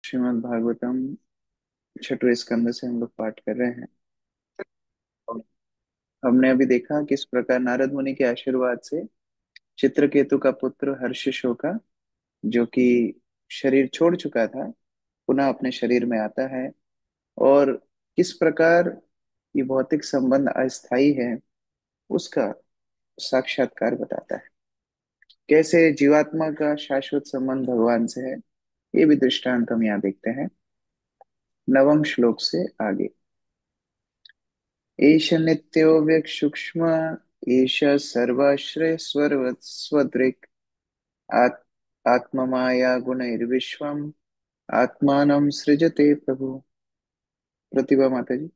श्रीमद् भागवतम छठवें स्कंद से हम लोग पाठ कर रहे हैं। और हमने अभी देखा किस प्रकार नारद मुनि के आशीर्वाद से चित्रकेतु का पुत्र हर्षशोका, जो कि शरीर छोड़ चुका था, पुनः अपने शरीर में आता है। और किस प्रकार ये भौतिक संबंध अस्थायी है, उसका साक्षात्कार बताता है। कैसे जीवात्मा का शाश्वत संबंध भगवान से है, ये भी दृष्टांत हम यहाँ देखते हैं नवम श्लोक से आगे। एष नित्यो व्यक्सूक्ष्म एष सर्वाश्रय स्वदृक् आत् आत्ममाया गुणैर्विश्वम् आत्मानं सृजते प्रभु। प्रतिभा माता जी।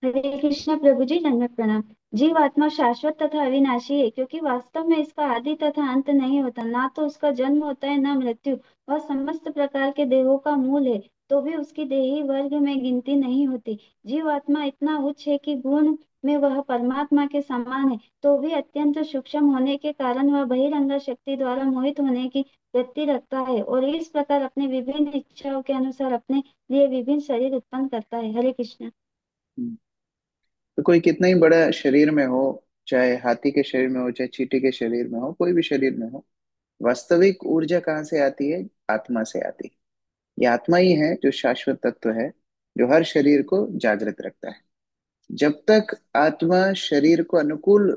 हरे कृष्ण प्रभु जी, दंडवत प्रणाम। जीव आत्मा शाश्वत तथा अविनाशी है, क्योंकि वास्तव में इसका आदि तथा अंत नहीं होता। ना तो उसका जन्म होता है, न मृत्यु। वह समस्त प्रकार के देहों का मूल है, तो भी उसकी देही वर्ग में गिनती नहीं होती। जीव आत्मा इतना उच्च है कि गुण में वह परमात्मा के समान है, तो भी अत्यंत सूक्ष्म होने के कारण वह बहिरंग शक्ति द्वारा मोहित होने की वृत्ति रखता है, और इस प्रकार अपने विभिन्न इच्छाओं के अनुसार अपने लिए विभिन्न शरीर उत्पन्न करता है। हरे कृष्ण। तो कोई कितना ही बड़ा शरीर में हो, चाहे हाथी के शरीर में हो, चाहे चींटी के शरीर में हो, कोई भी शरीर में हो, वास्तविक ऊर्जा कहाँ से आती है? आत्मा से आती है। ये आत्मा ही है जो शाश्वत तत्व है, जो हर शरीर को जागृत रखता है। जब तक आत्मा शरीर को अनुकूल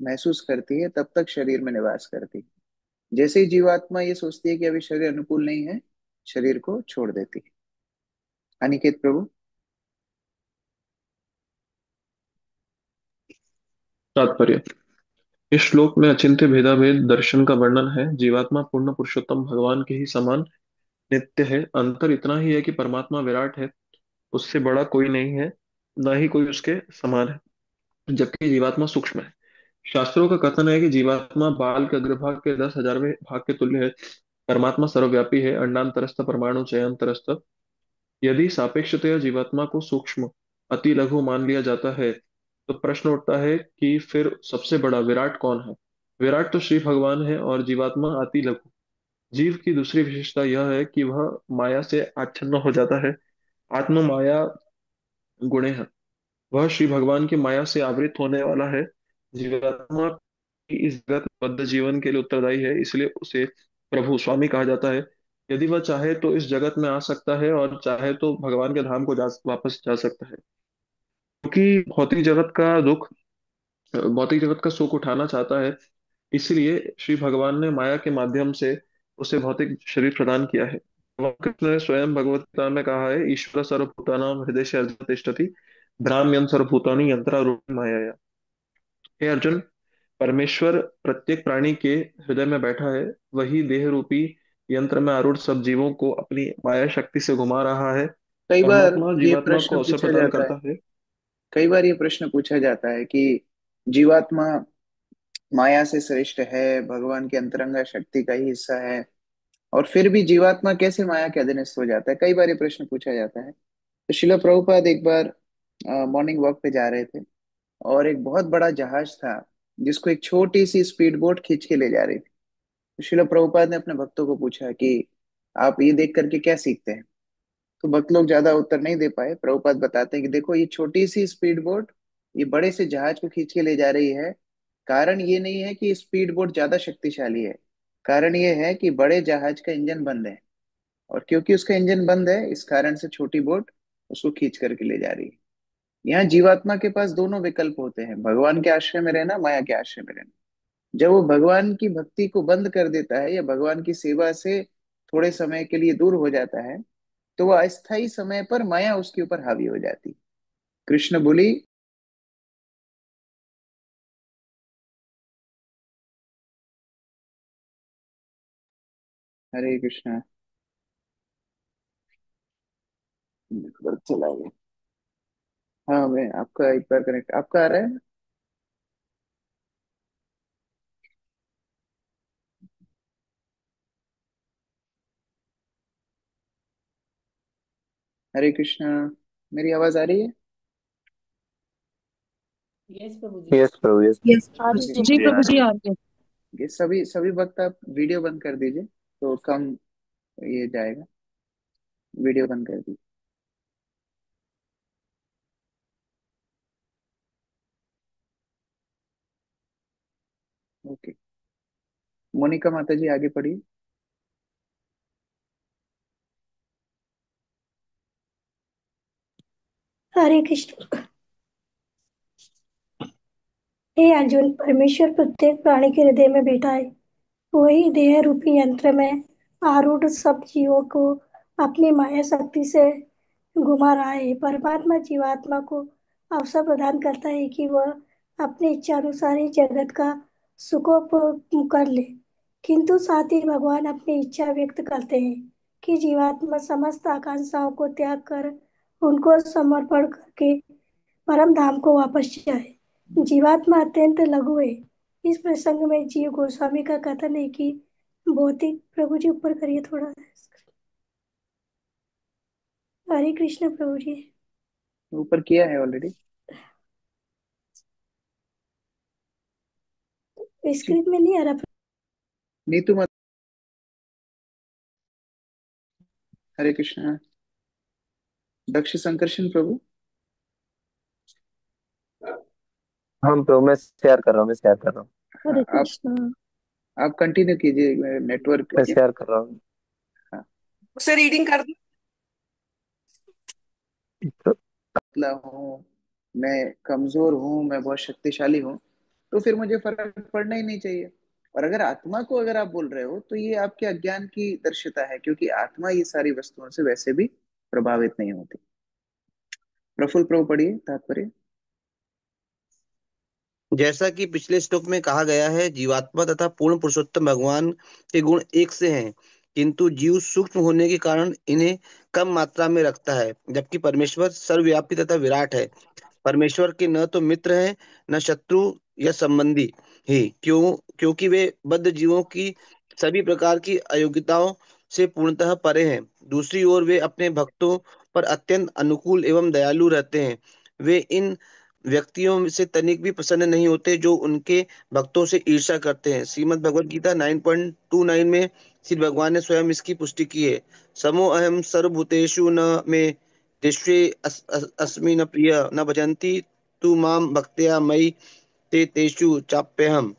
महसूस करती है, तब तक शरीर में निवास करती है। जैसे ही जीवात्मा ये सोचती है कि अभी शरीर अनुकूल नहीं है, शरीर को छोड़ देती है। अनिकेत प्रभु। तात्पर्य। इस श्लोक में अचिंत्य भेदाभेद दर्शन का वर्णन है। जीवात्मा पूर्ण पुरुषोत्तम भगवान के ही समान नित्य है। अंतर इतना ही है कि परमात्मा विराट है, उससे बड़ा कोई नहीं है, ना ही कोई उसके समान है, जबकि जीवात्मा सूक्ष्म है। शास्त्रों का कथन है कि जीवात्मा बाल के अग्रभाग के 10,000वें भाग के तुल्य है। परमात्मा सर्वव्यापी है, अंडांतरस्थ परमाणु चयांतरस्थ। यदि सापेक्षतया जीवात्मा को सूक्ष्म अति लघु मान लिया जाता है, तो प्रश्न उठता है कि फिर सबसे बड़ा विराट कौन है। विराट तो श्री भगवान है और जीवात्मा अति लघु। जीव की दूसरी विशेषता यह है कि वह माया से आच्छन्न हो जाता है। आत्म माया गुणे है, वह श्री भगवान की माया से आवृत होने वाला है। जीवात्मा की इस जगत में बद्ध जीवन के लिए उत्तरदायी है, इसलिए उसे प्रभु स्वामी कहा जाता है। यदि वह चाहे तो इस जगत में आ सकता है और चाहे तो भगवान के धाम को वापस जा सकता है। क्योंकि भौतिक जगत का सुख उठाना चाहता है, इसलिए श्री भगवान ने माया के माध्यम से उसे भौतिक शरीर प्रदान किया है। भगवान कृष्ण ने स्वयं भगवत गीता में कहा है, ईश्वर सर्वभूतानां हृदय से अर्जुन तिष्ठति, भ्राम्यन् सर्वभूतानि यंत्रारूढ़ मायया। हे अर्जुन, परमेश्वर प्रत्येक प्राणी के हृदय में बैठा है। वही देह रूपी यंत्र में आरूढ़ सब जीवों को अपनी माया शक्ति से घुमा रहा है। कई बार परमात्मा ये जीवात्मा प्रश्न को अवसर पूछा प्रदान जाता है करता है। कई बार ये प्रश्न पूछा जाता है कि जीवात्मा माया से श्रेष्ठ है, भगवान की अंतरंगा शक्ति का ही हिस्सा है, और फिर भी जीवात्मा कैसे माया के अधीनस्थ हो जाता है? कई बार ये प्रश्न पूछा जाता है। तो शिला प्रभुपाद एक बार मॉर्निंग वॉक पे जा रहे थे, और एक बहुत बड़ा जहाज था जिसको एक छोटी सी स्पीड बोट खींच के ले जा रही थी। तो शिला प्रभुपाद ने अपने भक्तों को पूछा कि आप ये देख करके क्या सीखते हैं? तो भक्त लोग ज्यादा उत्तर नहीं दे पाए। प्रभुपाद बताते हैं कि देखो, ये छोटी सी स्पीड बोट ये बड़े से जहाज को खींच के ले जा रही है। कारण ये नहीं है कि स्पीड बोट ज्यादा शक्तिशाली है, कारण ये है कि बड़े जहाज का इंजन बंद है, और क्योंकि उसका इंजन बंद है, इस कारण से छोटी बोट उसको खींच करके ले जा रही है। यहाँ जीवात्मा के पास दोनों विकल्प होते हैं, भगवान के आश्रय में रहना, माया के आश्रय में रहना। जब वो भगवान की भक्ति को बंद कर देता है या भगवान की सेवा से थोड़े समय के लिए दूर हो जाता है, तो वह अस्थायी समय पर माया उसके ऊपर हावी हो जाती है। कृष्ण बोली। हरे कृष्णा। नेटवर्क चला गया। हाँ, मैं आपका एक बार कनेक्ट आपका आ रहा है। हरे कृष्णा। मेरी आवाज आ रही है? यस प्रभु, यस। यस आ प्रभु रही हरे है। जी जी कृष्णा। प्रभु आ जी रही है। आ गए। ये सभी सभी वक्त आप वीडियो बंद कर दीजिए तो कम ये जाएगा। वीडियो बंद कर दीजिए। ओके। मोनिका माता जी आगे पढ़िए। हरे कृष्ण। हे अर्जुन, परमेश्वर प्रत्येक प्राणी के हृदय में बैठा है। वही देह रूपी यंत्र में आरूढ़ सब जीवों को अपनी माया शक्ति से घुमा रहा है। परमात्मा जीवात्मा को अवसर प्रदान करता है कि वह अपनी इच्छा अनुसार ही जगत का सुखोपभोग कर ले, किंतु साथ ही भगवान अपनी इच्छा व्यक्त करते हैं कि जीवात्मा समस्त आकांक्षाओं को त्याग कर उनको समर्पण करके परम धाम को वापस जाए। जीवात्मा अत्यंत लघु है। इस प्रसंग में जीव गोस्वामी का कथन है कि भौतिक, प्रभु जी ऊपर करिए थोड़ा। हरे कृष्ण प्रभु जी। ऊपर किया है ऑलरेडी। स्क्रिप्ट में नहीं आ रहा। नीतू मत। हरे कृष्णा। दक्ष संकर्षण प्रभु। हाँ तो मैं शेयर कर रहा हूँ, मैं शेयर कर रहा हूँ। हाँ, हरे कृष्ण। आप कंटिन्यू कीजिए, नेटवर्क। मैं शेयर कर रहा हूँ। हाँ। उसे रीडिंग कर दी। तो पतला हूँ, मैं कमजोर हूँ, मैं बहुत शक्तिशाली हूँ, तो फिर मुझे फर्क पड़ना ही नहीं चाहिए। और अगर आत्मा को अगर आप बोल रहे हो तो ये आपके अज्ञान की दर्शिता है, क्योंकि आत्मा ये सारी वस्तुओं से वैसे भी प्रभावित नहीं होती। प्रफुल्ल प्रभु पढ़िए तात्पर्य। जैसा कि पिछले श्लोक में कहा गया है, जीवात्मा तथा पूर्ण पुरुषोत्तम भगवान के गुण एक से हैं, किंतु जीव सूक्ष्म होने के कारण इन्हें कम मात्रा में रखता है, जबकि परमेश्वर सर्वव्यापी तथा विराट है। परमेश्वर के न तो मित्र हैं, न शत्रु या संबंधी ही, क्योंकि वे बद्ध जीवों की सभी प्रकार की अयोग्यताओं से पूर्णतः परे हैं। दूसरी ओर वे अपने भक्तों पर अत्यंत अनुकूल एवं दयालु रहते हैं। वे इन व्यक्तियों से तनिक भी प्रसन्न नहीं होते जो उनके भक्तों से ईर्ष्या करते हैं। श्रीमद् भगवद गीता 9.29 में श्री भगवान ने स्वयं इसकी पुष्टि की है। समो अहम सर्वभूतेषु न मे दृष्टि अस्मि न प्रिय न भजन्ति तू माम भक्त्या मयि ते तेषु चाप्यहम।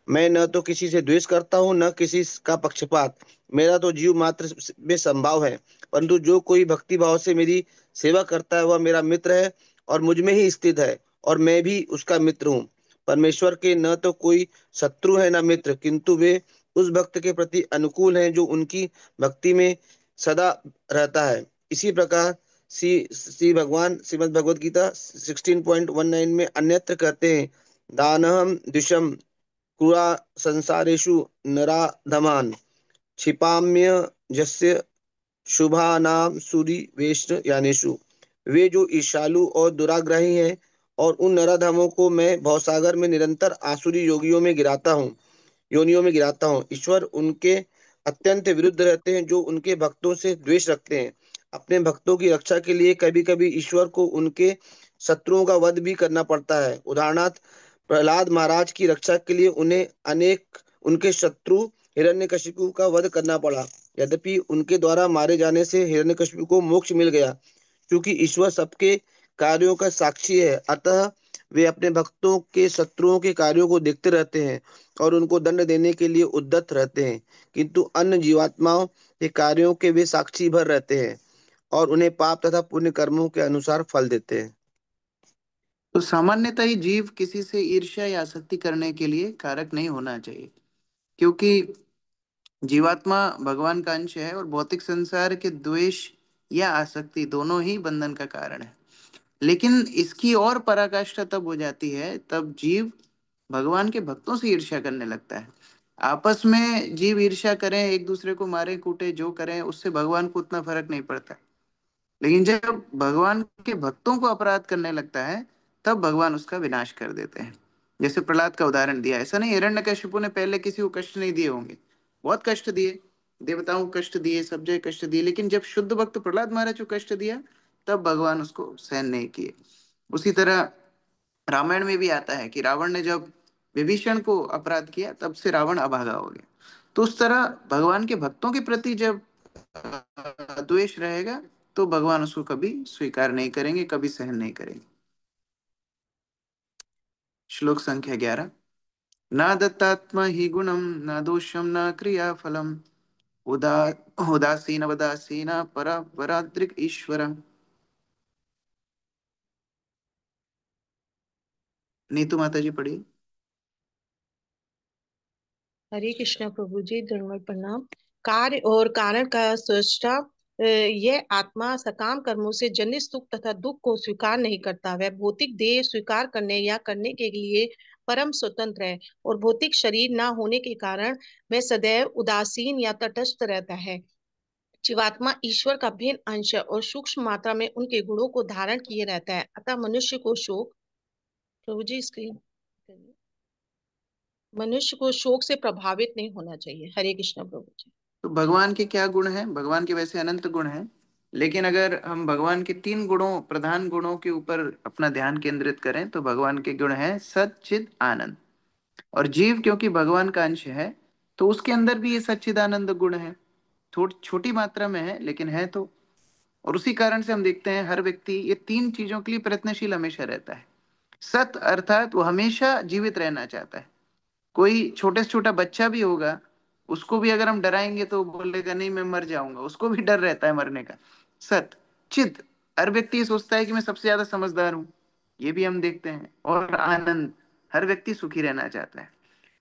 मैं न तो किसी से द्वेष करता हूँ, न किसी का पक्षपात। मेरा तो जीव मात्र में संभाव है, परंतु जो कोई भक्ति भाव से मेरी सेवा करता है वह मेरा मित्र है और मुझ में ही स्थित है, और मैं भी उसका मित्र हूँ। परमेश्वर के न तो कोई शत्रु है न मित्र, किंतु वे उस भक्त के प्रति अनुकूल हैं जो उनकी भक्ति में सदा रहता है। इसी प्रकार श्री श्री भगवान श्रीमद् भगवद गीता 16.19 में अन्यत्र कहते हैं, दानहम द्विषम क्रूरा संसारेषु नराधमान् क्षिपाम्य जस्य शुभानाम सूरि वेश्म यानेषु। वे जो ईर्ष्यालु और दुराग्रही हैं, और उन नराधमों को मैं भवसागर में निरंतर आसुरी योनियों में गिराता हूँ। ईश्वर उनके अत्यंत विरुद्ध रहते हैं जो उनके भक्तों से द्वेष रखते हैं। अपने भक्तों की रक्षा के लिए कभी कभी ईश्वर को उनके शत्रुओं का वध भी करना पड़ता है। उदाहरणार्थ, प्रहलाद महाराज की रक्षा के लिए उन्हें अनेक उनके शत्रु हिरण्यकशिपु का वध करना पड़ा। यद्यपि उनके द्वारा मारे जाने से हिरण्यकशिपु को मोक्ष मिल गया। क्योंकि ईश्वर सबके कार्यों का साक्षी है, अतः वे अपने भक्तों के शत्रुओं के कार्यों को देखते रहते हैं और उनको दंड देने के लिए उद्यत रहते हैं। किंतु अन्य जीवात्माओं के कार्यों के वे साक्षी भर रहते हैं और उन्हें पाप तथा पुण्य कर्मों के अनुसार फल देते हैं। तो सामान्यतः ही जीव किसी से ईर्ष्या या आसक्ति करने के लिए कारक नहीं होना चाहिए, क्योंकि जीवात्मा भगवान का अंश है और भौतिक संसार के द्वेष या आसक्ति दोनों ही बंधन का कारण है। लेकिन इसकी और पराकाष्ठा तब हो जाती है तब जीव भगवान के भक्तों से ईर्ष्या करने लगता है। आपस में जीव ईर्ष्या करें, एक दूसरे को मारे कूटे जो करें, उससे भगवान को उतना फर्क नहीं पड़ता। लेकिन जब भगवान के भक्तों को अपराध करने लगता है तब भगवान उसका विनाश कर देते हैं। जैसे प्रहलाद का उदाहरण दिया, ऐसा नहीं हिरण्यकशिपु ने पहले किसी को कष्ट नहीं दिए होंगे, बहुत कष्ट दिए, देवताओं को कष्ट दिए, सब जगह कष्ट दिए, लेकिन जब शुद्ध भक्त प्रहलाद महाराज को कष्ट दिया तब भगवान उसको सहन नहीं किए। उसी तरह रामायण में भी आता है कि रावण ने जब विभीषण को अपराध किया, तब से रावण अभागा हो गया। तो उस तरह भगवान के भक्तों के प्रति जब द्वेष रहेगा तो भगवान उसको कभी स्वीकार नहीं करेंगे, कभी सहन नहीं करेंगे। श्लोक संख्या 11। न दत्तात्मा हि गुणम न दोषम न क्रिया फलम उदा उदासीन वदासीन परा पराद्रिक ईश्वर। नीतू माता जी पढ़िए। हरे कृष्णा प्रभु जी, दंडवत प्रणाम। कार्य और कारण का सृष्टा यह आत्मा सकाम कर्मों से जनित सुख तथा दुख को स्वीकार नहीं करता। वह भौतिक देह स्वीकार करने या करने के लिए परम स्वतंत्र है और भौतिक शरीर न होने के कारण वह सदैव उदासीन या तटस्थ रहता है। जीवात्मा ईश्वर का भिन्न अंश है और सूक्ष्म मात्रा में उनके गुणों को धारण किए रहता है। अतः प्रभु जी स्क्रीन मनुष्य को शोक से प्रभावित नहीं होना चाहिए। हरे कृष्ण प्रभु जी। तो भगवान के क्या गुण हैं? भगवान के वैसे अनंत गुण हैं, लेकिन अगर हम भगवान के 3 गुणों, प्रधान गुणों के ऊपर अपना ध्यान केंद्रित करें तो भगवान के गुण हैं सच्चिद आनंद। और जीव क्योंकि भगवान का अंश है तो उसके अंदर भी ये सच्चिदानंद गुण है। थोड़ी छोटी मात्रा में है लेकिन है तो। और उसी कारण से हम देखते हैं हर व्यक्ति ये 3 चीजों के लिए प्रयत्नशील हमेशा रहता है। सत अर्थात वो हमेशा जीवित रहना चाहता है। कोई छोटे से छोटा बच्चा भी होगा, उसको भी अगर हम डराएंगे तो वो बोलेगा नहीं मैं मर जाऊंगा, उसको भी डर रहता है मरने का। सत चित, हर व्यक्ति ये सोचता है कि मैं सबसे ज्यादा समझदार हूं, ये भी हम देखते हैं। और आनंद, हर व्यक्ति सुखी रहना चाहता है।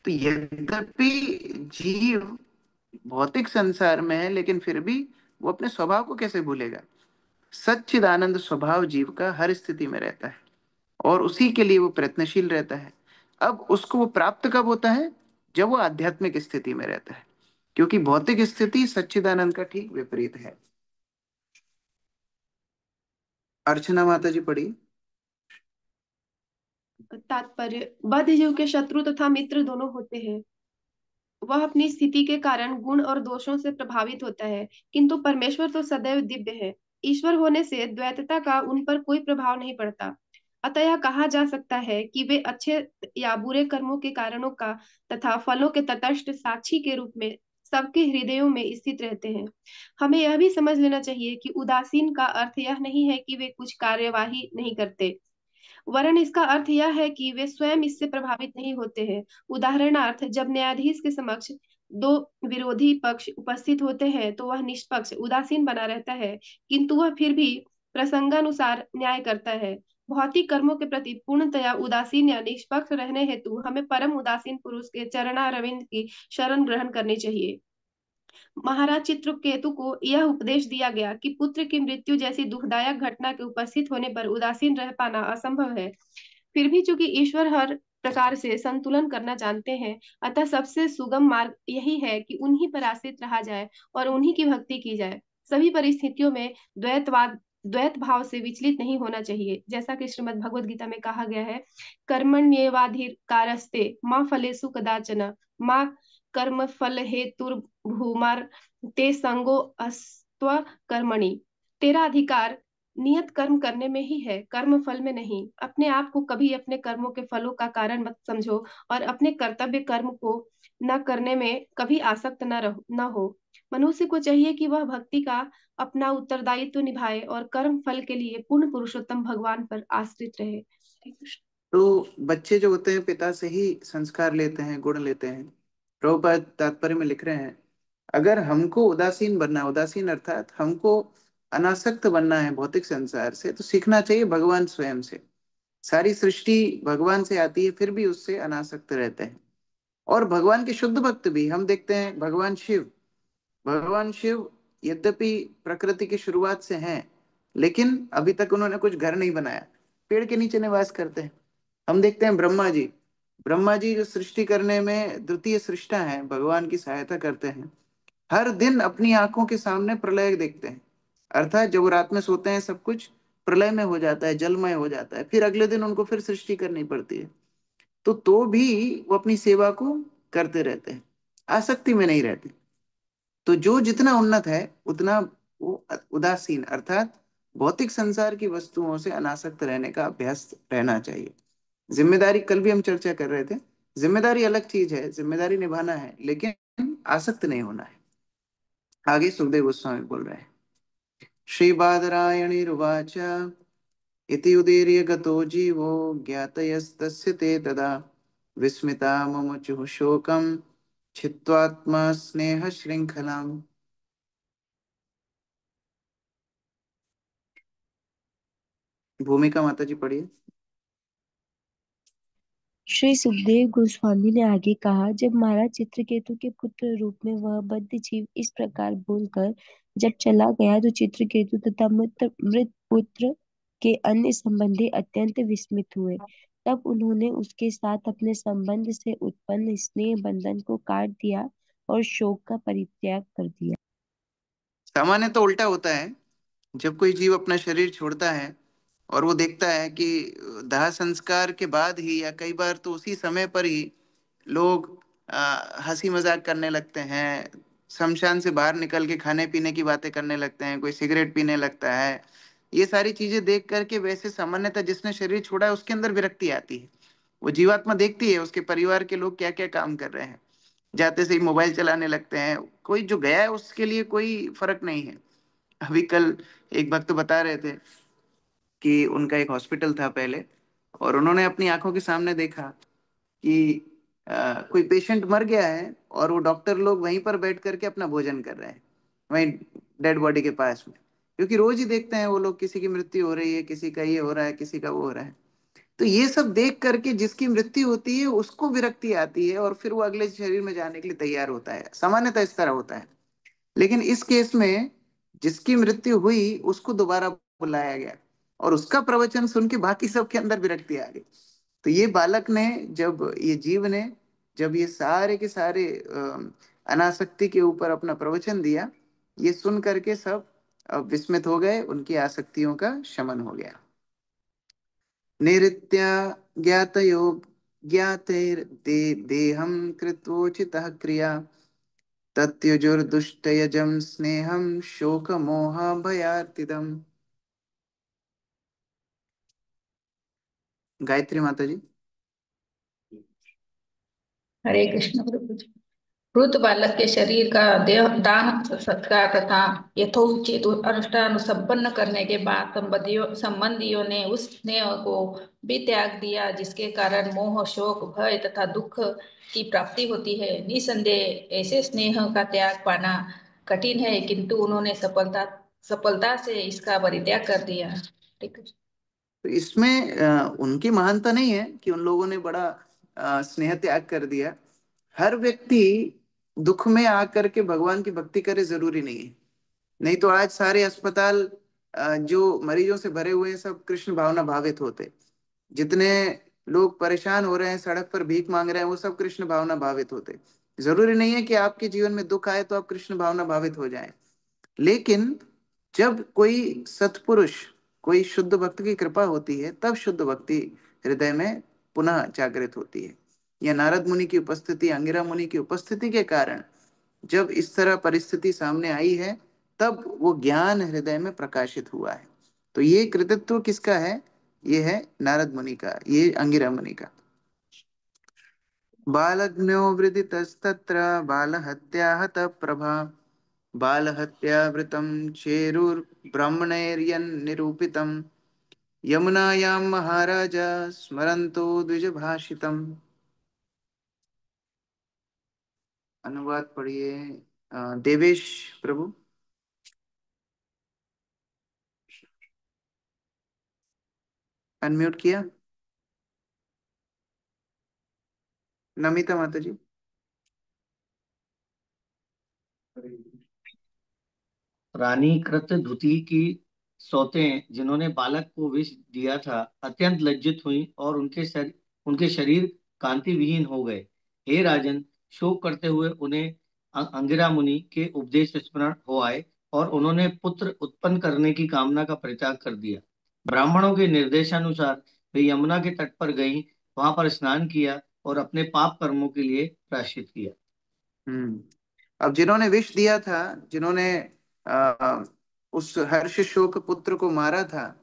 तो यद्यपि जीव भौतिक संसार में है लेकिन फिर भी वो अपने स्वभाव को कैसे भूलेगा। सच्चिदानंद स्वभाव जीव का हर स्थिति में रहता है और उसी के लिए वो प्रयत्नशील रहता है। अब उसको वो प्राप्त कब होता है? जब वो आध्यात्मिक स्थिति में रहता है, क्योंकि भौतिक स्थिति सच्चिदानंद का ठीक विपरीत है। अर्चना माता जी पढ़ी। तात्पर्य, बद्ध जीव के शत्रु तथा मित्र दोनों होते हैं। वह अपनी स्थिति के कारण गुण और दोषों से प्रभावित होता है, किंतु परमेश्वर तो सदैव दिव्य है। ईश्वर होने से द्वैतता का उन पर कोई प्रभाव नहीं पड़ता। अतः यह कहा जा सकता है कि वे अच्छे या बुरे कर्मों के कारणों का तथा फलों के तटस्थ साक्षी के रूप में सबके हृदयों में स्थित रहते हैं। हमें यह भी समझ लेना चाहिए कि उदासीन का अर्थ यह नहीं है कि वे कुछ कार्यवाही नहीं करते, वरन इसका अर्थ यह है कि वे स्वयं इससे प्रभावित नहीं होते हैं। उदाहरणार्थ, जब न्यायाधीश के समक्ष दो विरोधी पक्ष उपस्थित होते हैं तो वह निष्पक्ष उदासीन बना रहता है, किंतु वह फिर भी प्रसंगानुसार न्याय करता है। भौतिक कर्मों के प्रति पूर्णतया उदासीन या निष्पक्ष रहने हेतु हमें परम उदासीन पुरुष के चरणारविंद की शरण ग्रहण करनी चाहिए। महाराज चित्रकेतु को यह उपदेश दिया गया कि पुत्र की मृत्यु जैसी दुखदायक घटना के उपस्थित होने पर उदासीन रह पाना असंभव है। फिर भी चूंकि ईश्वर हर प्रकार से संतुलन करना जानते हैं, अतः सबसे सुगम मार्ग यही है कि उन्हीं पर आश्रित रहा जाए और उन्हीं की भक्ति की जाए। सभी परिस्थितियों में द्वैत भाव से विचलित नहीं होना चाहिए। जैसा कि श्रीमद् भगवद गीता में कहा गया है, कर्मण्येवाधिकारस्ते माँ फलेषु कदाचन माँ कर्म फल हेतुर्भूमार ते संगो अस्त्व कर्मणि। तेरा अधिकार नियत कर्म करने में ही है, कर्म फल में नहीं। अपने आप को कभी अपने कर्मों के फलों का कारण मत समझो और अपने कर्तव्य कर्म को न करने में कभी आसक्त न हो। मनुष्य को चाहिए कि वह भक्ति का अपना उत्तरदायित्व निभाए और कर्म फल के लिए पूर्ण पुरुषोत्तम भगवान पर आश्रित रहे। तो बच्चे जो होते हैं पिता से ही संस्कार लेते हैं, गुण लेते हैं। प्रभुपाद तात्पर्य में लिख रहे हैं, अगर हमको उदासीन बनना है, उदासीन अर्थात हमको अनासक्त बनना है भौतिक संसार से, तो सीखना चाहिए भगवान स्वयं से। सारी सृष्टि भगवान से आती है फिर भी उससे अनासक्त रहते हैं। और भगवान के शुद्ध भक्त भी हम देखते हैं, भगवान शिव यद्यपि प्रकृति की शुरुआत से हैं, लेकिन अभी तक उन्होंने कुछ घर नहीं बनाया, पेड़ के नीचे निवास करते हैं। हम देखते हैं ब्रह्मा जी जो सृष्टि करने में द्वितीय सृष्टा हैं, भगवान की सहायता करते हैं। हर दिन अपनी आंखों के सामने प्रलय देखते हैं, अर्थात जब वो रात में सोते हैं सब कुछ प्रलय में हो जाता है, जलमय हो जाता है, फिर अगले दिन उनको फिर सृष्टि करनी पड़ती है। तो भी वो अपनी सेवा को करते रहते हैं, आसक्ति में नहीं रहते। तो जो जितना उन्नत है उतना वो उदासीन अर्थात भौतिक संसार की वस्तुओं से अनासक्त रहने का अभ्यास रहना चाहिए। जिम्मेदारी, कल भी हम चर्चा कर रहे थे, जिम्मेदारी अलग चीज है, जिम्मेदारी निभाना है, लेकिन आसक्त नहीं होना है। आगे सुखदेव गोस्वामी बोल रहे हैं। श्री बादरायणीरुवाच इति उदीर्य गतो जीवो ज्ञातयस्तस्य ते तदा विस्मिता मुमुचुः शोकं छित्त्वात्मा स्नेह श्रृंखलाम्। भूमिका माता जी पढ़िए। श्री सुखदेव गोस्वामी ने आगे कहा, जब महाराज चित्रकेतु के पुत्र रूप में वह बद्ध जीव इस प्रकार बोलकर जब चला गया तो चित्रकेतु तथा मृत पुत्र के अन्य संबंधी अत्यंत विस्मित हुए। तब उन्होंने उसके साथ अपने संबंध से उत्पन्न स्नेह बंधन को काट दिया और शोक का परित्याग कर दिया। सामान्य तो उल्टा होता है। जब कोई जीव अपना शरीर छोड़ता है और वो देखता है कि दाह संस्कार के बाद ही या कई बार तो उसी समय पर ही लोग हंसी मजाक करने लगते हैं, शमशान से बाहर निकल के खाने पीने की बातें करने लगते हैं, कोई सिगरेट पीने लगता है। ये सारी चीजें देख करके वैसे सामान्यतः जिसने शरीर छोड़ा है उसके अंदर विरक्ति आती है। वो जीवात्मा देखती है उसके परिवार के लोग क्या क्या काम कर रहे हैं, जाते से ही मोबाइल चलाने लगते हैं। कोई जो गया है उसके लिए कोई फर्क नहीं है। अभी कल एक भक्त बता रहे थे कि उनका एक हॉस्पिटल था पहले, और उन्होंने अपनी आंखों के सामने देखा कि कोई पेशेंट मर गया है और वो डॉक्टर लोग वहीं पर बैठ करके अपना भोजन कर रहे हैं, वहीं डेड बॉडी के पास में। क्योंकि रोज ही देखते हैं वो लोग, किसी की मृत्यु हो रही है, किसी का ये हो रहा है, किसी का वो हो रहा है। तो ये सब देख करके जिसकी मृत्यु होती है उसको विरक्ति आती है और फिर वो अगले शरीर में जाने के लिए तैयार होता है। सामान्यतः इस तरह होता है। लेकिन इस केस में जिसकी मृत्यु हुई उसको दोबारा बुलाया गया और उसका प्रवचन सुन के बाकी सबके अंदर विरक्ति आ गई। तो ये बालक ने, जब ये जीव ने, जब ये सारे के सारे अनासक्ति के ऊपर अपना प्रवचन दिया, ये सुन करके सब विस्मित हो गए, उनकी आसक्तियों का शमन हो गया। निरित्य ज्ञातयो देहम कृत्वोचितः क्रिया तत्युजुर्दुष्टयजं स्नेहं शोकमोहभयार्तिदम्। गायत्री माता जी। हरे कृष्ण प्रभु जी। वृद्ध बालक के शरीर का देह दान सत्कार तथा यथोचित अनुष्ठान करने के बाद संबंधियों ने उस स्नेह को भी त्याग दिया जिसके कारण मोह, शोक, भय तथा दुख की प्राप्ति होती है। निसंदेह ऐसे स्नेह का त्याग पाना कठिन है, किंतु उन्होंने सफलता से इसका परित्याग कर दिया। ठीक है। तो इसमें उनकी महानता नहीं है कि उन लोगों ने बड़ा स्नेह त्याग कर दिया। हर व्यक्ति दुख में आकर के भगवान की भक्ति करे जरूरी नहीं है। नहीं तो आज सारे अस्पताल जो मरीजों से भरे हुए हैं सब कृष्ण भावना भावित होते। जितने लोग परेशान हो रहे हैं, सड़क पर भीख मांग रहे हैं, वो सब कृष्ण भावना भावित होते। जरूरी नहीं है कि आपके जीवन में दुख आए तो आप कृष्ण भावना भावित हो जाएं। लेकिन जब कोई सत्पुरुष, कोई शुद्ध भक्त की कृपा होती है, तब शुद्ध भक्ति हृदय में पुनः जागृत होती है। या नारद मुनि की उपस्थिति, अंगिरा मुनि की उपस्थिति के कारण जब इस तरह परिस्थिति सामने आई है, तब वो ज्ञान हृदय में प्रकाशित हुआ है। तो ये कृतित्व किसका है? ये है नारद मुनि का, ये अंगिरा मुनि का। बालज्ञो वृदितस्तत्र बालहत्या हत प्रभा बालहत्यावृतं चेरुर्ब्राह्मणैर्यन्निरूपितं यमुनायां महाराज स्मरन्तो द्विजभाषितम्। अनुवाद पढ़िए देवेश प्रभु। अनम्यूट किया। नमिता माता जी। रानी कृतधुति की सौतें जिन्होंने बालक को विष दिया था अत्यंत लज्जित हुई और उनके शरीर कांति विहीन हो गए। हे राजन, शोक करते हुए उन्हें अंगिरा मुनि के उपदेश स्मरण हो आए और उन्होंने पुत्र उत्पन्न करने की कामना का परित्याग कर दिया। ब्राह्मणों के निर्देशानुसार वे यमुना के तट पर गईं, वहां पर स्नान किया और अपने पाप कर्मों के लिए प्रायश्चित किया। अब जिन्होंने विष दिया था, जिन्होंने उस हर्ष शोक पुत्र को मारा था,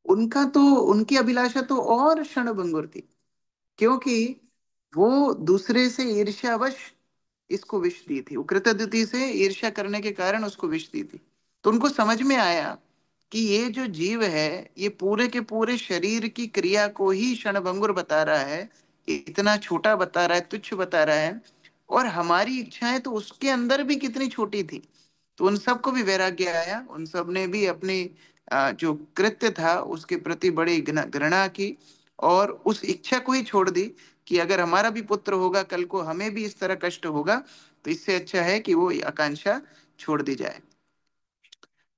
उनका तो, उनकी अभिलाषा तो और क्षणभंगुर थी। क्योंकि वो दूसरे से ईर्ष्यावश इसको विष दी थी, वो कृतद्युति से ईर्ष्या करने के कारण उसको विष दी थी। तो उनको समझ में आया कि ये जो जीव है ये पूरे के पूरे शरीर की क्रिया को ही क्षणभंगुर बता रहा है, इतना छोटा बता रहा है, तुच्छ बता रहा है, और हमारी इच्छाएं तो उसके अंदर भी कितनी छोटी थी। तो उन सबको भी वैराग्य आया, उन सब ने भी अपनी जो कृत्य था उसके प्रति बड़ी घृणा की, और उस इच्छा को ही छोड़ दी कि अगर हमारा भी पुत्र होगा कल को हमें भी इस तरह कष्ट होगा, तो इससे अच्छा है कि वो आकांक्षा छोड़ दी जाए।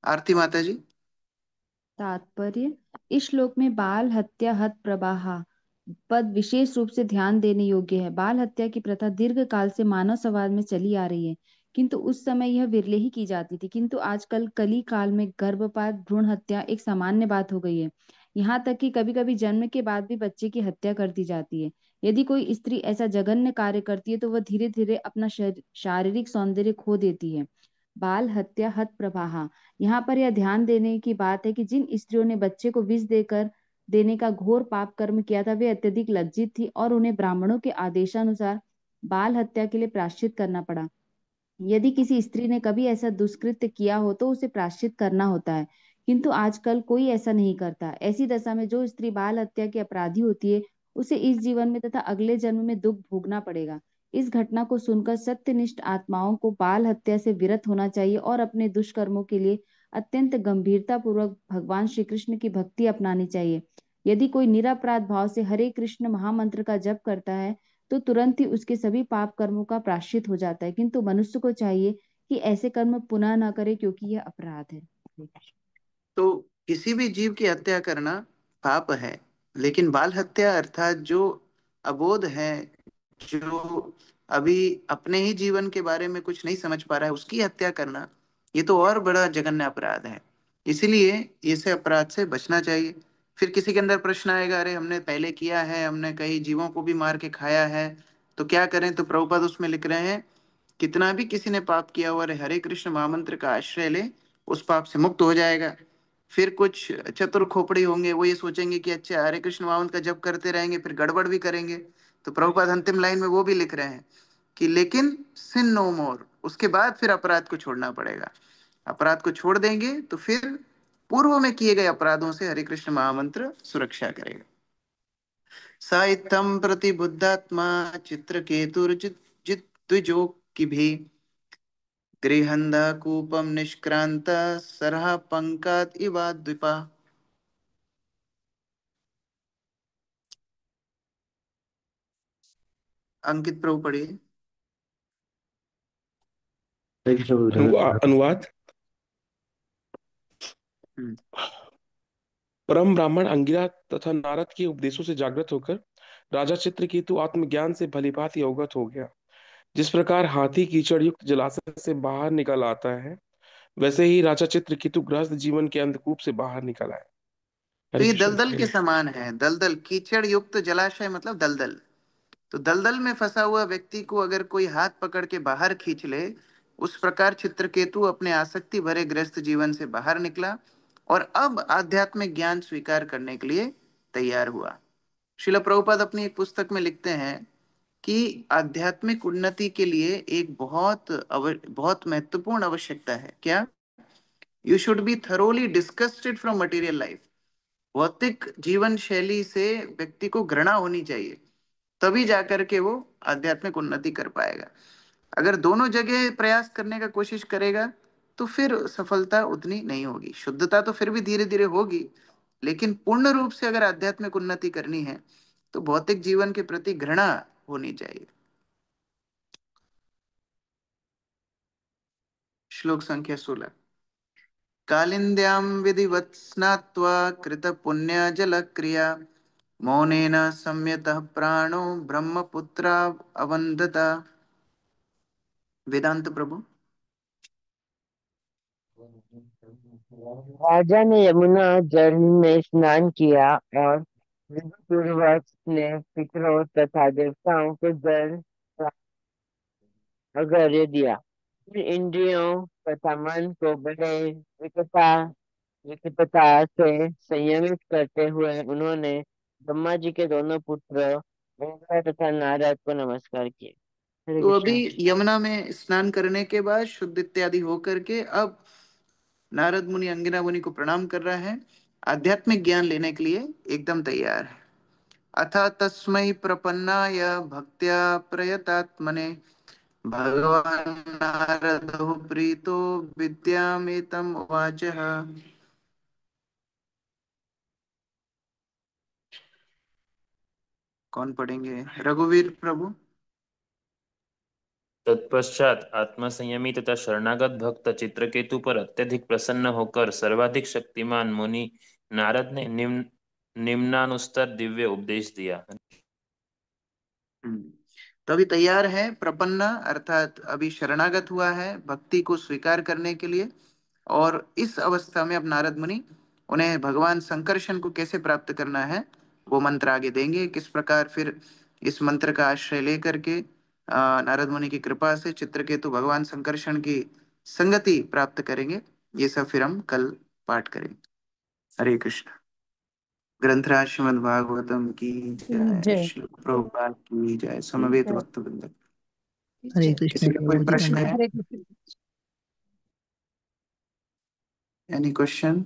आरती माता जी। तात्पर्य। इस श्लोक में बाल हत्या हत प्रवाह पद विशेष रूप से ध्यान देने योग्य है। बाल हत्या की प्रथा दीर्घ काल से मानव समाज में चली आ रही है, किंतु उस समय यह विरले ही की जाती थी। किंतु आजकल कली काल में गर्भपात भ्रूण हत्या एक सामान्य बात हो गई है। यहाँ तक कि कभी कभी जन्म के बाद भी बच्चे की हत्या कर दी जाती है। यदि कोई स्त्री ऐसा जघन्य कार्य करती है तो वह धीरे धीरे अपना शारीरिक सौंदर्य खो देती है। बाल हत्या हत प्रवाह। यहाँ पर यह ध्यान देने की बात है कि जिन स्त्रियों ने बच्चे को विष देकर देने का घोर पाप कर्म किया था वे अत्यधिक लज्जित थी और उन्हें ब्राह्मणों के आदेशानुसार बाल हत्या के लिए प्रायश्चित करना पड़ा। यदि किसी स्त्री ने कभी ऐसा दुष्कृत्य किया हो तो उसे प्रायश्चित करना होता है, किंतु आजकल कोई ऐसा नहीं करता। ऐसी दशा में जो स्त्री बाल हत्या की अपराधी होती है उसे इस जीवन में तथा अगले जन्म में दुख भोगना पड़ेगा। इस घटना को सुनकर सत्यनिष्ठ आत्माओं को बाल हत्या से विरत होना चाहिए और अपने दुष्कर्मों के लिए अत्यंत गंभीरता पूर्वक भगवान श्री कृष्ण की भक्ति अपनानी चाहिए। यदि कोई निरपराध भाव से हरे कृष्ण महामंत्र का जप करता है तो तुरंत ही उसके सभी पाप कर्मों का प्रायश्चित हो जाता है, किंतु मनुष्य को चाहिए कि ऐसे कर्म पुनः न करे क्योंकि यह अपराध है। तो किसी भी जीव की हत्या करना पाप है, लेकिन बाल हत्या अर्थात जो अबोध है, जो अभी अपने ही जीवन के बारे में कुछ नहीं समझ पा रहा है, उसकी हत्या करना ये तो और बड़ा जघन्य अपराध है। इसीलिए इसे अपराध से बचना चाहिए। फिर किसी के अंदर प्रश्न आएगा, अरे हमने पहले किया है, हमने कई जीवों को भी मार के खाया है, तो क्या करें? तो प्रभुपाद उसमें लिख रहे हैं, कितना भी किसी ने पाप किया हुआ, अरे हरे कृष्ण महामंत्र का आश्रय ले, उस पाप से मुक्त हो जाएगा। फिर कुछ चतुर खोपड़ी होंगे, वो ये सोचेंगे कि अच्छा हरे कृष्ण महामंत्र का जप करते रहेंगे, फिर गड़बड़ भी करेंगे। तो प्रभुपाद अंतिम लाइन में वो भी लिख रहे हैं कि लेकिन सिन नो मोर, उसके बाद फिर अपराध को छोड़ना पड़ेगा। अपराध को छोड़ देंगे तो फिर पूर्व में किए गए अपराधों से हरे कृष्ण महामंत्र सुरक्षा करेगा। साइत्थम प्रति बुद्धात्मा चित्रकेतुर्जित द्विजो की भी गृहंदा कूपम निष्क्रांत सरहा पंकात इवा द्विपा। अंकित प्रभु पढ़िए। अनुवाद। हम्म। परम ब्राह्मण अंगिरा तथा नारद के उपदेशों से जागृत होकर राजा चित्रकेतु आत्मज्ञान से भलीभांति अवगत हो गया। जिस प्रकार हाथी कीचड़ युक्त जलाशय से बाहर निकल आता है, वैसे ही राजा चित्रकेतु गृहस्थ जीवन के अंधकूप से बाहर निकल आए। तो हरे ये कृष्ण दलदल के बोलिए। समान है, दलदल कीचड़ युक्त जलाशय मतलब दलदल। तो दलदल में फंसा हुआ व्यक्ति को अगर कोई हाथ पकड़ के बाहर खींच ले, उस प्रकार चित्रकेतु अपने आसक्ति भरे ग्रस्त जीवन से बाहर निकला और अब आध्यात्मिक ज्ञान स्वीकार करने के लिए तैयार हुआ। शिला प्रभुपाद अपनी एक पुस्तक में लिखते हैं कि आध्यात्मिक उन्नति के लिए एक बहुत महत्वपूर्ण आवश्यकता है क्या? You should be thoroughly disgusted from material life. भौतिक जीवन शैली से व्यक्ति को घृणा होनी चाहिए, तभी जाकर के वो आध्यात्मिक उन्नति कर पाएगा। अगर दोनों जगह प्रयास करने का कोशिश करेगा तो फिर सफलता उतनी नहीं होगी। शुद्धता तो फिर भी धीरे धीरे होगी, लेकिन पूर्ण रूप से अगर आध्यात्मिक उन्नति करनी है तो भौतिक जीवन के प्रति घृणा होनी चाहिए। श्लोक संख्या 16। कालिंद्यां विधिवत् स्नात्वा कृत पुण्य जल क्रिया मौनेन संयतः प्राणो ब्रह्मपुत्रा अवन्दता। वेदांत प्रभु। राजा ने यमुना जल में स्नान किया और विधिपूर्वक ने पितरों तथा देवताओं को जल का अर्घ्य दिया। फिर इंद्रियों तथा मन को बड़े विकटा विकटता से संयमित करते हुए उन्होंने ब्रह्मा जी के दोनों पुत्र इंद्र तथा नारद को नमस्कार किए। हरे तो अभी कृष्णा। यमुना में स्नान करने के बाद शुद्ध इत्यादि होकर के अब नारद मुनि अंगिरा मुनि को प्रणाम कर रहा है, आध्यात्मिक ज्ञान लेने के लिए एकदम तैयार है। अथ तस्मै प्रपन्नाय भक्त्या प्रयतात्मने भगवान् नारदो प्रीतो विद्यामेतम् उवाचः। कौन पढ़ेंगे? रघुवीर प्रभु। तत्पश्चात आत्मसंयमी तथा शरणागत भक्त चित्रकेतु पर अत्यधिक प्रसन्न होकर सर्वाधिक शक्तिमान मुनि नारद ने निम्नानुस्तर दिव्य उपदेश दिया। तो अभी तैयार है प्रपन्ना, अर्थात अभी शरणागत हुआ है भक्ति को स्वीकार करने के लिए। और इस अवस्था में अब नारद मुनि उन्हें भगवान संकर्षण को कैसे प्राप्त करना है वो मंत्र आगे देंगे। किस प्रकार फिर इस मंत्र का आश्रय लेकर के नारद मुनि की कृपा से चित्रकेतु भगवान संकर्षण की संगति प्राप्त करेंगे, ये सब फिर हम कल पाठ करेंगे। हरे कृष्ण। ग्रंथराज श्रीमद् भागवतम की जय, जय श्री प्रभुपाद की जय, समवेत जय भक्त वृंद। हरे जय। कृष्ण किसी का कोई प्रभु जी, प्रश्न धन्यवाद। है? हरे कृष्ण। Any question?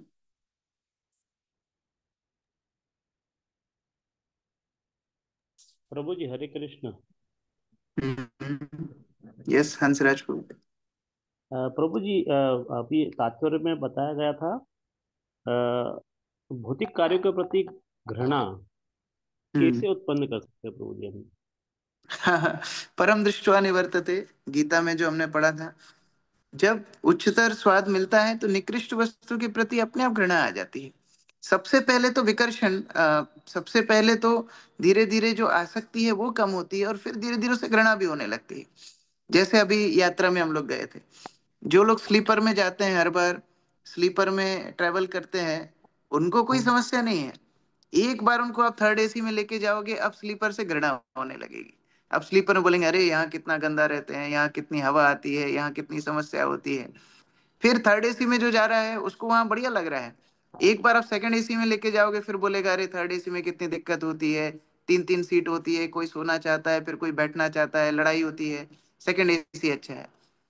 प्रभु जी हरे कृष्ण। यस हंसराज प्रभु। प्रभु जी अभी तात्पर्य में बताया गया था भौतिक कार्यों के प्रति घृणा हम्म। कैसे उत्पन्न कर सकते हैं प्रभु जी हम? परम दृष्टवा निवर्तते, गीता में जो हमने पढ़ा था, जब उच्चतर स्वाद मिलता है तो निकृष्ट वस्तु के प्रति अपने आप घृणा आ जाती है। सबसे पहले तो विकर्षण, सबसे पहले तो धीरे धीरे जो आसक्ति है वो कम होती है और फिर धीरे धीरे उसे घृणा भी होने लगती है। जैसे अभी यात्रा में हम लोग गए थे, जो लोग स्लीपर में जाते हैं, हर बार स्लीपर में ट्रेवल करते हैं, उनको कोई समस्या नहीं है। एक बार उनको आप थर्ड एसी में लेके जाओगे, अब स्लीपर से घृणा होने लगेगी। अब स्लीपर में बोलेंगे अरे यहाँ कितना गंदा रहते हैं, यहाँ कितनी हवा आती है, यहाँ कितनी समस्या होती है। फिर थर्ड एसी में जो जा रहा है उसको वहां बढ़िया लग रहा है। एक बार आप सेकंड एसी में लेके जाओगे, फिर बोलेगा अरे थर्ड एसी में कितनी दिक्कत होती है, तीन तीन सीट होती है, कोई सोना चाहता है, फिर कोई बैठना चाहता है, लड़ाई होती है। सेकंड एसी अच्छा है।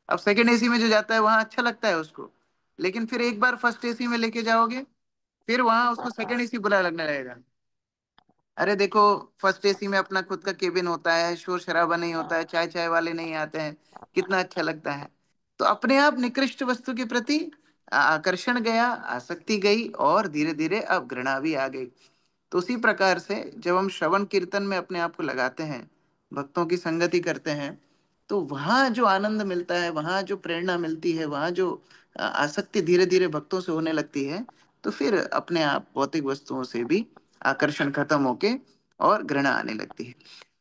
अब सेकंड एसी में जो जाता है वहां अच्छा लगता है उसको, लेकिन फिर एक बार फर्स्ट एसी में लेके जाओगे, फिर वहां उसको सेकंड एसी बुरा लगने लगेगा। अरे देखो, फर्स्ट एसी में अपना खुद का केबिन होता है, शोर शराबा नहीं होता है, चाय चाय वाले नहीं आते हैं, कितना अच्छा लगता है। तो अपने आप निकृष्ट वस्तु के प्रति आकर्षण गया, आसक्ति गई और धीरे धीरे अब घृणा भी आ गई। तो उसी प्रकार से जब हम श्रवण कीर्तन में अपने आप को लगाते हैं, भक्तों की संगति करते हैं, तो वहां जो आनंद मिलता है, वहां जो प्रेरणा मिलती है, वहां जो आसक्ति धीरे धीरे भक्तों से होने लगती है, तो फिर अपने आप भौतिक वस्तुओं से भी आकर्षण खत्म होके और घृणा आने लगती है।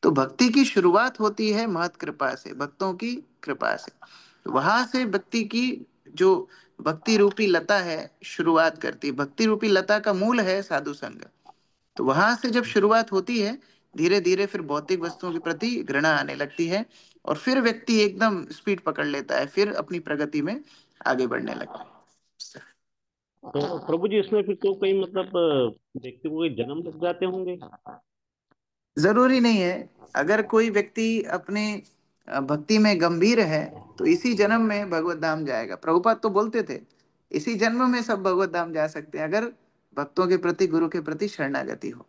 तो भक्ति की शुरुआत होती है महत कृपा से, भक्तों की कृपा से। तो वहां से भक्ति की जो भक्ति रूपी लता है शुरुआत करती है। भक्ति रूपी लता का मूल है साधु संग। तो वहां से जब शुरुआत होती है, धीरे धीरे फिर भौतिक वस्तुओं के प्रति घृणा आने लगती है और फिर व्यक्ति एकदम स्पीड पकड़ लेता है, फिर अपनी प्रगति में आगे बढ़ने लगता है। तो प्रभु जी इसमें फिर तो कहीं मतलब व्यक्ति को कोई जन्म लग जाते होंगे? जरूरी नहीं है। अगर कोई व्यक्ति अपने भक्ति में गंभीर है तो इसी जन्म में भगवत धाम जाएगा। प्रभुपाद तो बोलते थे इसी जन्म में सब भगवत धाम जा सकते हैं, अगर भक्तों के प्रति, गुरु के प्रति शरणागति हो।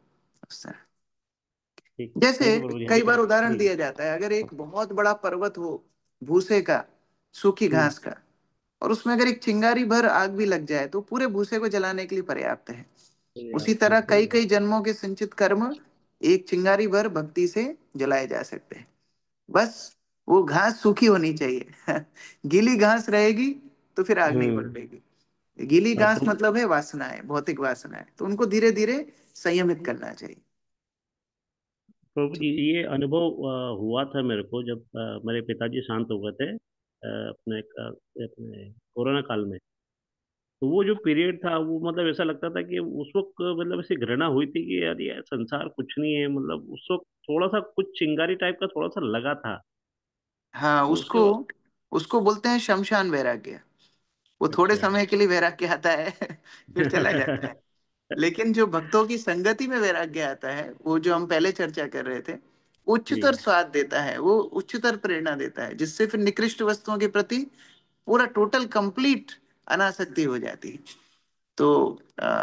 उस तरह। ठीक, थैंक जैसे यू प्रभु जी, हरे कई बार कृष्ण उदाहरण जी। दिया जाता है, अगर एक बहुत बड़ा पर्वत हो भूसे का, सूखी हम्म, घास का, और उसमें अगर एक चिंगारी भर आग भी लग जाए तो पूरे भूसे को जलाने के लिए पर्याप्त है। उसी तरह कई कई जन्मों के संचित कर्म एक चिंगारी भर भक्ति से जलाए जा सकते हैं। बस वो घास सूखी होनी चाहिए। गीली घास रहेगी तो फिर आग नहीं हम्म। बढ़ेगी। गीली घास प्रभु मतलब है वासनाएं, भौतिक वासनाएं, तो उनको धीरे धीरे संयमित करना चाहिए। प्रभु जी ये अनुभव हुआ था मेरे को जब मेरे पिताजी शांत हो गए थे अपने कोरोना काल में। तो वो जो पीरियड था वो मतलब ऐसा लगता था कि उस वक्त मतलब ऐसी घृणा हुई थी कि यार ये संसार कुछ नहीं है, मतलब उस वक्त थोड़ा सा कुछ चिंगारी टाइप का थोड़ा सा लगा था। हाँ, तो उसके उसको बाद उसको बोलते हैं शमशान वैराग्य। वो थोड़े अच्छा। समय के लिए वैराग्य आता है, फिर चला जाता है। लेकिन जो भक्तों की संगति में वैराग्य आता है, वो जो हम पहले चर्चा कर रहे थे, जी उच्चतर स्वाद देता है, वो उच्चतर प्रेरणा देता है, जिससे फिर निकृष्ट वस्तुओं के प्रति पूरा टोटल कंप्लीट अनासक्ति हो जाती है। तो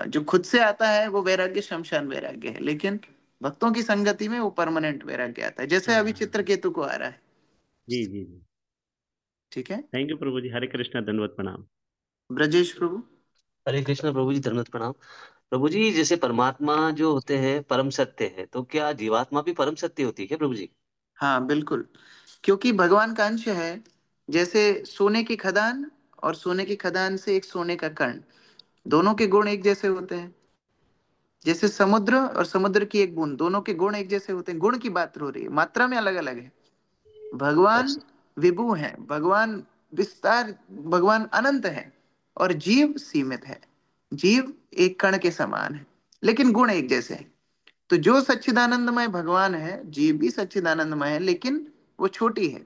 जो खुद से आता है वो वैराग्य शमशान वैराग्य है, लेकिन भक्तों की संगति में वो परमानेंट वैराग्य आता है, जैसे अभी हाँ। चित्रकेतु को आ रहा है। जी जी जी। ठीक है। थैंक यू प्रभु जी, हरे कृष्णा, दंडवत प्रणाम। ब्रजेश प्रभु। हरे कृष्ण प्रभु जी, धन्यवाद प्रणाम। प्रभु जी, जैसे परमात्मा जो होते हैं परम सत्य है, तो क्या जीवात्मा भी परम सत्य होती है क्या प्रभु जी? हाँ बिल्कुल, क्योंकि भगवान का अंश है। जैसे सोने की खदान और सोने की खदान से एक सोने का कण, दोनों के गुण एक जैसे होते हैं। जैसे समुद्र और समुद्र की एक बूंद, दोनों के गुण एक जैसे होते हैं। गुण की बात हो रही है, मात्रा में अलग अलग है। भगवान अच्छा। विभु है, भगवान विस्तार, भगवान अनंत है, और जीव सीमित है। जीव एक कण के समान है, लेकिन गुण एक जैसे हैं। तो जो सच्चिदानंदमय भगवान है, जीव भी सच्चिदानंदमय है, लेकिन वो छोटी है।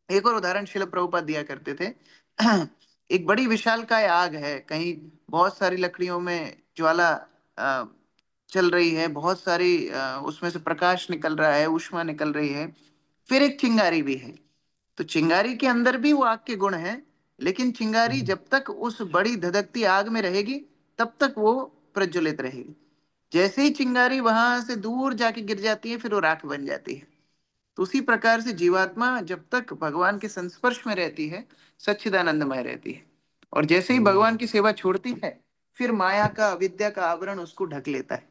एक और उदाहरण शिल प्रभुपाद दिया करते थे। एक बड़ी विशालकाय आग है कहीं, बहुत सारी लकड़ियों में ज्वाला अ, चल रही है, बहुत सारी उसमें से प्रकाश निकल रहा है, ऊष्मा निकल रही है। फिर एक चिंगारी भी है। तो चिंगारी के अंदर भी वो आग के गुण हैं, लेकिन चिंगारी जब तक उस बड़ी धधकती आग में रहेगी, तब तक वो प्रज्वलित रहेगी। जैसे ही चिंगारी वहां से दूर जाके गिर जाती है, फिर वो राख बन जाती है। तो उसी प्रकार से जीवात्मा जब तक भगवान के संस्पर्श में रहती है, सच्चिदानंदमय रहती है। और जैसे ही भगवान की सेवा छोड़ती है, फिर माया का, अविद्या का आवरण उसको ढक लेता है।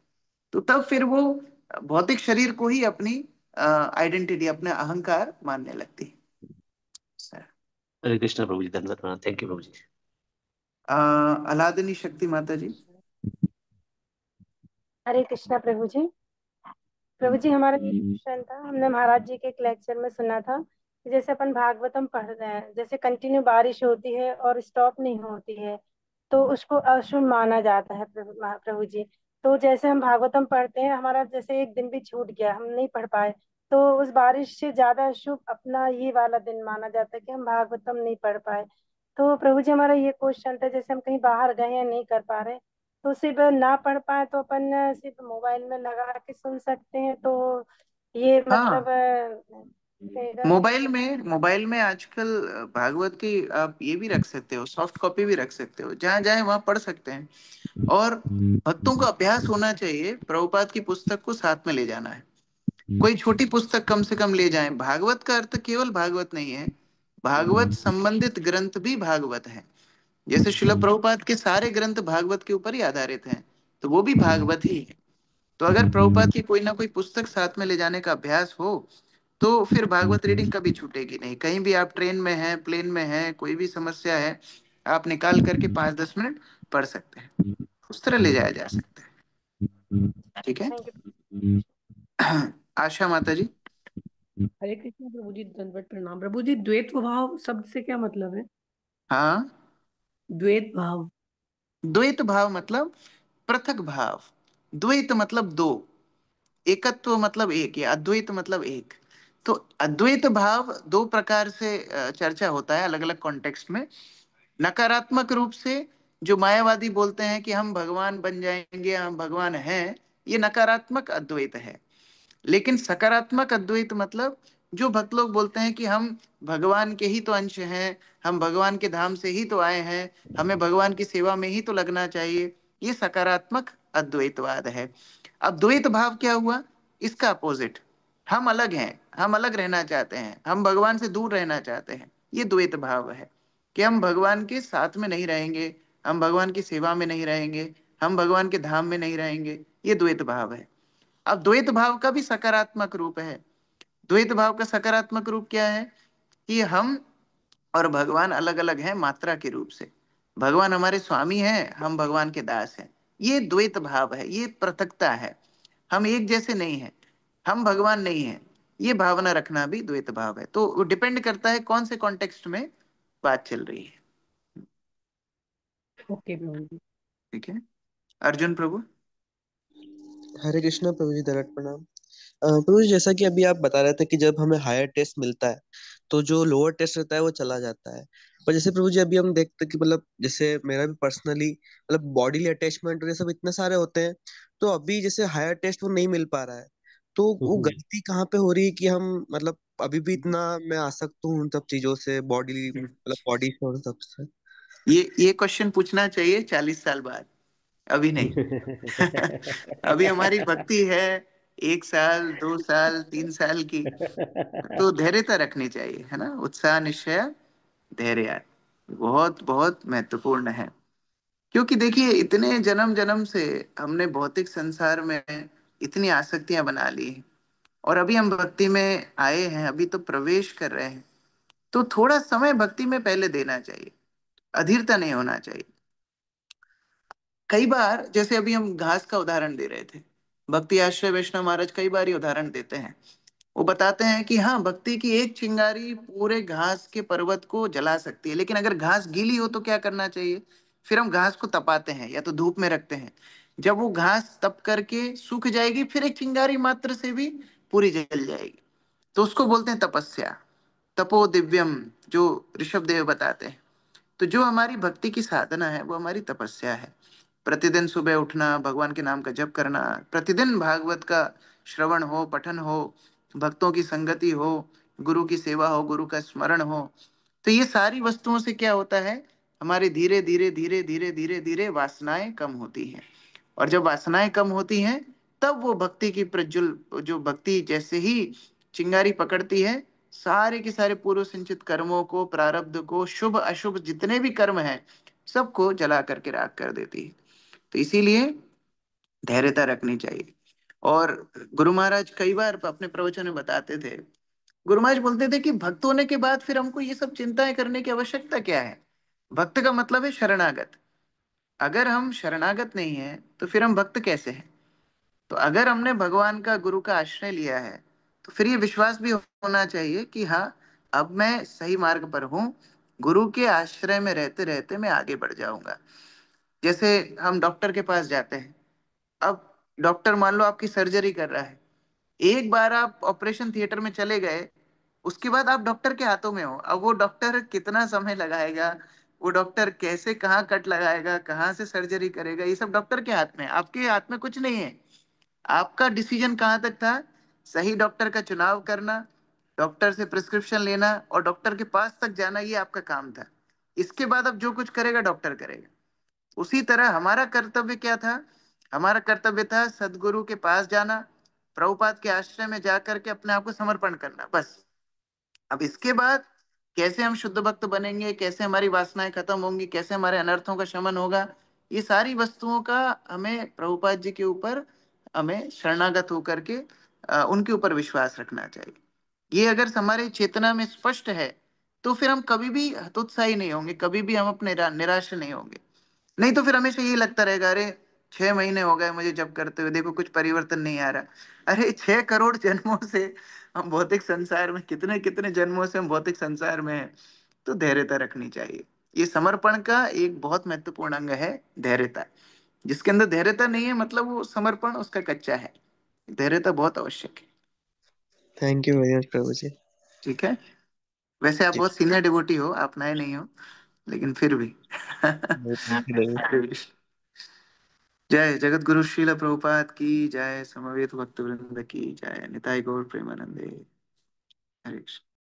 तो तब फिर वो भौतिक शरीर को ही अपनी आइडेंटिटी, अपने अहंकार मानने लगती है। हरे कृष्ण प्रभु जी, धन्यवाद प्रणाम। थैंक यू प्रभु जी। अलादनी शक्ति माता जी। हरे कृष्णा प्रभु जी। प्रभु जी, हमारा ये क्वेश्चन था, हमने महाराज जी के एक लेक्चर में सुना था कि जैसे अपन भागवतम पढ़ रहे हैं, जैसे कंटिन्यू बारिश होती है और स्टॉप नहीं होती है, तो उसको अशुभ माना जाता है प्रभु जी। तो जैसे हम भागवतम पढ़ते हैं, हमारा जैसे एक दिन भी छूट गया, हम नहीं पढ़ पाए, तो उस बारिश से ज्यादा शुभ अपना ये वाला दिन माना जाता है कि हम भागवतम नहीं पढ़ पाए। तो प्रभु जी, हमारा ये क्वेश्चन था, जैसे हम कहीं बाहर गए हैं, नहीं कर पा रहे, तो सिर्फ ना पढ़ पाए तो अपन सिर्फ मोबाइल में लगा के सुन सकते हैं, तो ये मतलब हाँ, रहेगा। मोबाइल में आजकल भागवत की आप ये भी रख सकते हो, सॉफ्ट कॉपी भी रख सकते हो, जहां जाए वहां पढ़ सकते हैं। और भक्तों का अभ्यास होना चाहिए, प्रभुपाद की पुस्तक को साथ में ले जाना है। कोई छोटी पुस्तक कम से कम ले जाएं। भागवत का अर्थ केवल भागवत नहीं है, भागवत संबंधित ग्रंथ भी भागवत है। जैसे शिल प्रभुपाद के सारे ग्रंथ भागवत के ऊपर ही आधारित हैं, तो वो भी भागवत ही है। तो अगर प्रभुपाद की कोई ना कोई पुस्तक साथ में ले जाने का अभ्यास हो, तो फिर भागवत रीडिंग कभी छूटेगी नहीं। कहीं भी आप ट्रेन में हैं, प्लेन में हैं, कोई भी समस्या है, आप निकाल करके 5-10 मिनट पढ़ सकते हैं। उस तरह ले जाया जा सकता है। ठीक है। Thank you. आशा माता जी। हरे कृष्ण प्रभु जी, दंडवत प्रणाम। प्रभु जी, द्वैत भाव शब्द से क्या मतलब है? हाँ, द्वैत भाव। द्वैत भाव मतलब पृथक भाव। द्वैत मतलब दो, एकत्व मतलब एक, या अद्वैत मतलब एक। तो अद्वैत भाव दो प्रकार से चर्चा होता है अलग अलग कॉन्टेक्स्ट में। नकारात्मक रूप से जो मायावादी बोलते हैं कि हम भगवान बन जाएंगे, हम भगवान हैं, ये नकारात्मक अद्वैत है। लेकिन सकारात्मक अद्वैत मतलब जो भक्त लोग बोलते हैं कि हम भगवान के ही तो अंश हैं, हम भगवान के धाम से ही तो आए हैं, हमें भगवान की सेवा में ही तो लगना चाहिए, ये सकारात्मक अद्वैतवाद है। अब द्वैत भाव क्या हुआ? इसका अपोजिट, हम अलग हैं, हम अलग रहना चाहते हैं, हम भगवान से दूर रहना चाहते हैं, ये द्वैत भाव है। कि हम भगवान के साथ में नहीं रहेंगे, हम भगवान की सेवा में नहीं रहेंगे, हम भगवान के धाम में नहीं रहेंगे, ये द्वैत भाव है। अब द्वैत भाव का भी सकारात्मक रूप है। द्वैत भाव का सकारात्मक रूप क्या है? कि हम और भगवान अलग अलग हैं मात्रा के रूप से। भगवान हमारे स्वामी हैं, हम भगवान के दास हैं। ये द्वैत भाव है, ये पृथकता है। हम एक जैसे नहीं हैं, हम भगवान नहीं हैं। ये भावना रखना भी द्वैत भाव है। तो डिपेंड करता है कौन से कॉन्टेक्स्ट में बात चल रही है। ओके प्रभु जी। ठीक है। अर्जुन प्रभु। हरे कृष्णा प्रभु जी, दरट प्रणाम। प्रभु जी, जैसा कि अभी आप बता रहे थे कि जब हमें हायर टेस्ट मिलता है तो जो लोअर टेस्ट रहता है वो चला जाता है। पर जैसे प्रभु जी अभी हम देखते हैं कि मतलब जैसे मेरा भी पर्सनली मतलब बॉडीली अटैचमेंट और ये सब इतने सारे होते हैं, तो अभी जैसे हायर टेस्ट वो नहीं मिल पा रहा है। तो वो हम्म। गलती कहाँ पे हो रही है कि हम मतलब अभी भी इतना मैं आसक्त हूँ उन सब चीजों से, बॉडी मतलब बॉडी से और सब से। ये क्वेश्चन पूछना चाहिए 40 साल बाद, अभी नहीं। अभी हमारी भक्ति है 1 साल 2 साल 3 साल की, तो धैर्यता रखनी चाहिए, है ना। उत्साह निश्चय धैर्य बहुत बहुत महत्वपूर्ण है। क्योंकि देखिए इतने जन्म जन्म से हमने भौतिक संसार में इतनी आसक्तियां बना ली हैं, और अभी हम भक्ति में आए हैं, अभी तो प्रवेश कर रहे हैं। तो थोड़ा समय भक्ति में पहले देना चाहिए, अधीरता नहीं होना चाहिए। कई बार जैसे अभी हम घास का उदाहरण दे रहे थे, भक्ति आश्रय वैष्णव महाराज कई बार ये उदाहरण देते हैं। वो बताते हैं कि हाँ, भक्ति की एक चिंगारी पूरे घास के पर्वत को जला सकती है, लेकिन अगर घास गीली हो तो क्या करना चाहिए? फिर हम घास को तपाते हैं या तो धूप में रखते हैं। जब वो घास तप करके सूख जाएगी, फिर एक चिंगारी मात्र से भी पूरी जल जाएगी। तो उसको बोलते हैं तपस्या, तपो दिव्यम, जो ऋषभ देव बताते हैं। तो जो हमारी भक्ति की साधना है वो हमारी तपस्या है। प्रतिदिन सुबह उठना, भगवान के नाम का जप करना, प्रतिदिन भागवत का श्रवण हो, पठन हो, भक्तों की संगति हो, गुरु की सेवा हो, गुरु का स्मरण हो। तो ये सारी वस्तुओं से क्या होता है? हमारी धीरे धीरे धीरे धीरे धीरे धीरे वासनाएं कम होती हैं। और जब वासनाएं कम होती हैं, तब वो भक्ति की प्रज्वल, जो भक्ति जैसे ही चिंगारी पकड़ती है, सारे के सारे पूर्व संचित कर्मों को, प्रारब्ध को, शुभ अशुभ जितने भी कर्म हैं, सबको जला करके राख कर देती है। तो इसीलिए धैर्यता रखनी चाहिए। और गुरु महाराज कई बार अपने प्रवचन में बताते थे, गुरु महाराज बोलते थे कि भक्त होने के बाद फिर हमको ये सब चिंताएं करने की आवश्यकता क्या है? भक्त का मतलब है शरणागत। अगर हम शरणागत नहीं है तो फिर हम भक्त कैसे हैं? तो अगर हमने भगवान का, गुरु का आश्रय लिया है, तो फिर ये विश्वास भी होना चाहिए कि हाँ, अब मैं सही मार्ग पर हूँ, गुरु के आश्रय में रहते रहते मैं आगे बढ़ जाऊंगा। जैसे हम डॉक्टर के पास जाते हैं, अब डॉक्टर मान लो आपकी सर्जरी कर रहा है, एक बार आप ऑपरेशन थिएटर में चले गए, उसके बाद आप डॉक्टर के हाथों में हो। अब वो डॉक्टर कितना समय लगाएगा, वो डॉक्टर कैसे, कहाँ कट लगाएगा, कहाँ से सर्जरी करेगा, ये सब डॉक्टर के हाथ में है, आपके हाथ में कुछ नहीं है। आपका डिसीजन कहाँ तक था? सही डॉक्टर का चुनाव करना, डॉक्टर से प्रिस्क्रिप्शन लेना और डॉक्टर के पास तक जाना, ये आपका काम था। इसके बाद अब जो कुछ करेगा डॉक्टर करेगा। उसी तरह हमारा कर्तव्य क्या था? हमारा कर्तव्य था सदगुरु के पास जाना, प्रभुपाद के आश्रय में जाकर के अपने आप को समर्पण करना, बस। अब इसके बाद कैसे हम शुद्ध भक्त बनेंगे, कैसे हमारी वासनाएं खत्म होंगी, कैसे हमारे अनर्थों का शमन होगा, ये सारी वस्तुओं का हमें प्रभुपाद जी के ऊपर, हमें शरणागत होकर के उनके ऊपर विश्वास रखना चाहिए। ये अगर हमारे चेतना में स्पष्ट है, तो फिर हम कभी भी हतोत्साही नहीं होंगे, कभी भी हम अपने निराश नहीं होंगे। नहीं तो फिर हमेशा यही लगता रहेगा, अरे 6 महीने हो गए मुझे जब करते हुए, देखो कुछ परिवर्तन नहीं आ रहा। अरे 6 करोड़ जन्मों से हम भौतिक संसार में, कितने कितने जन्मों से हम भौतिक संसार में हैं। तो धैर्यता रखनी चाहिए। ये समर्पण का एक बहुत महत्वपूर्ण अंग है, धैर्यता। जिसके अंदर धैर्यता नहीं है, मतलब वो समर्पण उसका कच्चा है। धैर्यता बहुत आवश्यक है। थैंक यू वेरी मच प्रभु जी। ठीक है। वैसे आप जी। बहुत सीनियर डिवोटी हो, आप नए नहीं हो, लेकिन फिर भी। थैंक यू नहीं। हरे कृष्ण। जय जगत गुरु श्रील प्रभुपाद की जय, समवेत भक्त वृंद की जय, निताई गौर प्रेमानंदे। हरे कृष्ण।